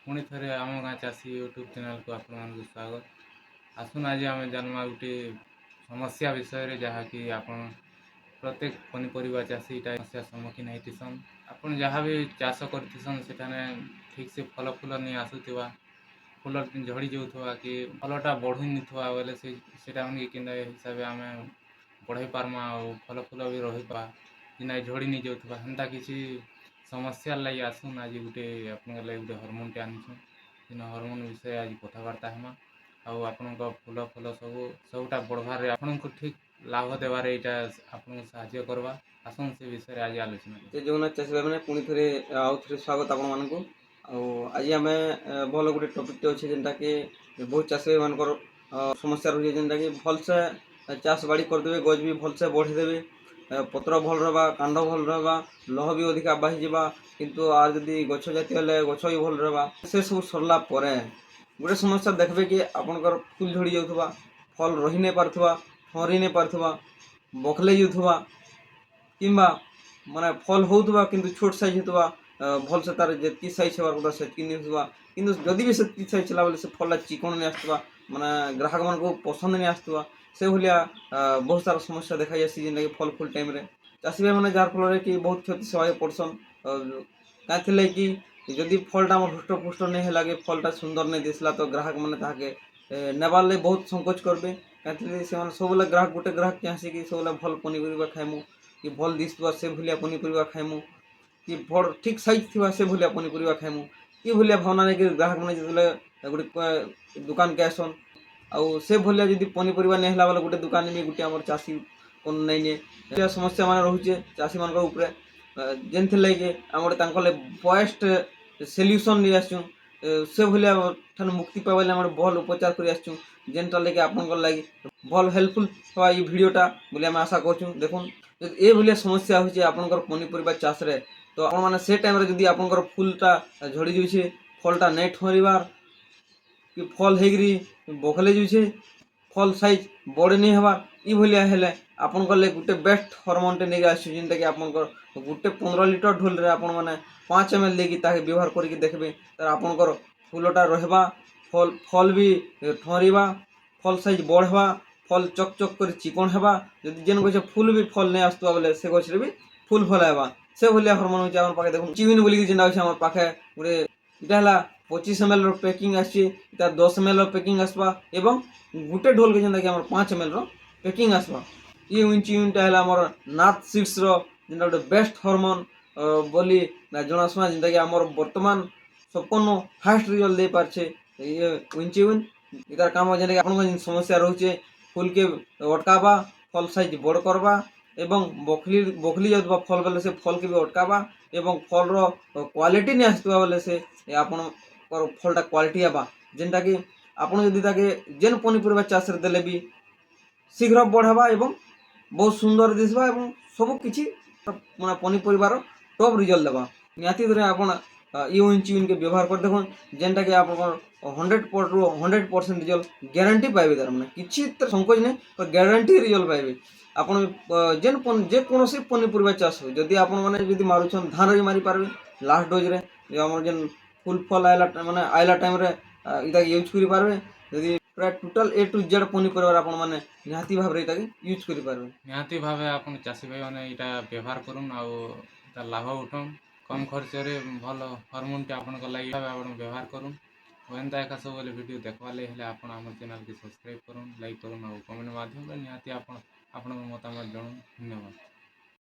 पुणी थे आम गाँ चाषी यूट्यूब चैनल को आपण स्वागत। आसुन आज आम जानवा गोटे समस्या विषय जहाँकि आपण प्रत्येक पनीपरिया चाषी यहाँ समस्या सम्मुखीन होतीसन। आपन जहाँ भी चाष करतीसन सेठाने ठीक से फल फूल नहीं आसुवा, फूल झड़ी जाऊा कि फलटा बढ़ु नहीं बोले से कि हिसाब आम बढ़ई पार्मा और फल फूल भी रही पा कि ना झड़ी नहीं जाऊा हेन्ता किसी समस्या लगी आसुन आज गोटे आप गोटे हरमोन टे आनीछुँ कि हरमोन विषय आज कथबार्ता हेमा आपण फूल फल सबूटा बढ़वार आपण को ठीक लाभ देवार यहाँ आपको साहाय्य करवा आसन से विषय आज आलोचना जय जगन्नाथ चाषी भाई मैंने पुणी थे आउ थे स्वागत आपण मानक। आज आम भल गोटे टपिक अच्छे जेनटा कि बहुत चाषी भाई मान समस्या रही है जेनटा कि भलसे चाष बाड़ी करदे गज भी भलसे बढ़ीदेवे पत्र भल रहा कांड भल रहा लह भी अधिका बाहि किंतु आर जदि गछ जाती हेल्ले गछ भी भल रहा से सब सरला गोटे समस्या देखबे कि आपणकर फूल झड़ी जाऊा फल रही नहीं पार्था फरी नहीं पार्था बखले जाऊा कि माने फल होता किंतु छोट साइज होता भल से तार जी साइज होवार कथा से नहीं होगा किंतु जदि भी से साइज चला बोले से फल चिकन नहीं आसुवा माने ग्राहक मान को पसंद नहीं आसुवा से भाया बहुत सारा समस्या देखा जाए जेनटा कि फल फुल टाइम चाषी भाई मैंने जार फल कि बहुत क्षति सहाय पड़सन क्या कि जदि फलटा हृष्टपुष्ट नहीं है कि फलटा सुंदर नहीं दिसला तो ग्राहक मैंने नेबार लगे बहुत संकोच करेंगे क्या सब ग्राहक गोटे ग्राहक चाहे कि सब भल पनीपरिया खाइमु कि भल दिशुआ से भलिया पनीपरिया खाइमु कि भल ठीक साइज थी से भलिया पनीपरिया खाइमु कि भलिया भावना नहीं कि ग्राहक मैंने जो गोटे दुकान के आसन आउ से भलिया जदि पनीपरिया नहीं है बोले गोटे दुकान में गोटे आम चाषी को नहीं निए समस्या मान रोचे चाषी मान जेन लगे आम गोटे बेस्ट सल्यूशन नहीं आसुँ से भलिया ठान मुक्ति पाइबा आम भल उपचार कर आसुँ जेनटा लगे आपंकर लगे भल हेल्पफुल हवा ये भिडटा बोली आम आशा करूँ। देखो ये भाया समस्या होची आपनकर पनीपरिया चाष रे तो आपण माने से टाइम रे जदी आपनकर फूलटा झड़ी जाउछे फलटा नहीं ठहरिबार कि फल हेगरी बखले जाउछे फल साइज बड़े नहीं हबार ई भलिया हेले आपनकर ले गुटे बेस्ट हार्मोन टे नै आसु जेनटा कि आपनकर गुटे 15 लीटर ढोल रे आपण माने 5 ml लेकी ताके व्यवहार करिक देखबे तर आपनकर फूलटा रहबा फल भी ठहरिबा फल साइज बढ़वा फल चक चक कर चिकन हेबा जदि जेन गछ फूल भी फल नहीं आसुवा बोले से गछ रे भी फूल फल आवा से भलिया हार्मोन होची हमर पाखे देखो चिविन बोली जेनटा होची हमर पाखे गोटे इटा हला 25 ml रो पैकिंग आसी इटा 10 ml रो पैकिंग आसबा एवं गुटे ढोल के जेनटा कि हमर 5 ml रो पैकिंग आसबा ये चिविनटा हला हमर नाथ सीड्स रो जेनटा गोटे बेस्ट हार्मोन बोली ना जनासमा जेनटा कि हमर वर्तमान सबकोनो फास्ट रिजल्ट दे पारछे ये चिविन इतार काम जेनटा कि आपन समस्या रहउचे फूल के अटकावा फल साइज बड़ करवा एवं बखली जाता फल बोले से फल के भी अटकावा एवं फल रो क्वालिटी नहीं आसुवा बोले से आपण फलटा क्वालिटी आवा जेनटा कि आपण जदि ताके जेन पनीपरिया चाष देले भी शीघ्र बढ़ावा एवं बहुत सुंदर दिसबा एवं सब किछि माने पनीपरिया रो टॉप रिजल्ट देवा निहाती धरे आपण चिविन के व्यवहार कर देखो जेनटा कि आप 100% रिजल्ट ग्यारंटी पाइबे तार माने किछि संकोच नहीं पर ग्यारंटी रिजल्ट पाइबे आपण जेन जेकोसी पनीपरिया चाष हो जदि आपण माने जदि मारुछन धान रे मारी पारबे लास्ट डोज रे जे हमर जेन फुल फल आइला माने आइला टाइम रे इता यूज करि पारबे जदि पूरा टोटल ए टू जेड पनीपरिया आपण माने निहाती भाव रे इता यूज करि पारबे निहाती भाव आपण चाषी भाई माने इटा व्यवहार करूँ आ लाभ उठाऊँ कम खर्च रे भल हार्मोन टे आपण लगे आपण व्यवहार करूँ एंता एका सब वीडियो देखवा हेले आपण आम चैनल के सब्सक्राइब करूँ लाइक करूँ और कमेंट माध्यम निहाती आपण मतामत जणाऊँ। धन्यवाद।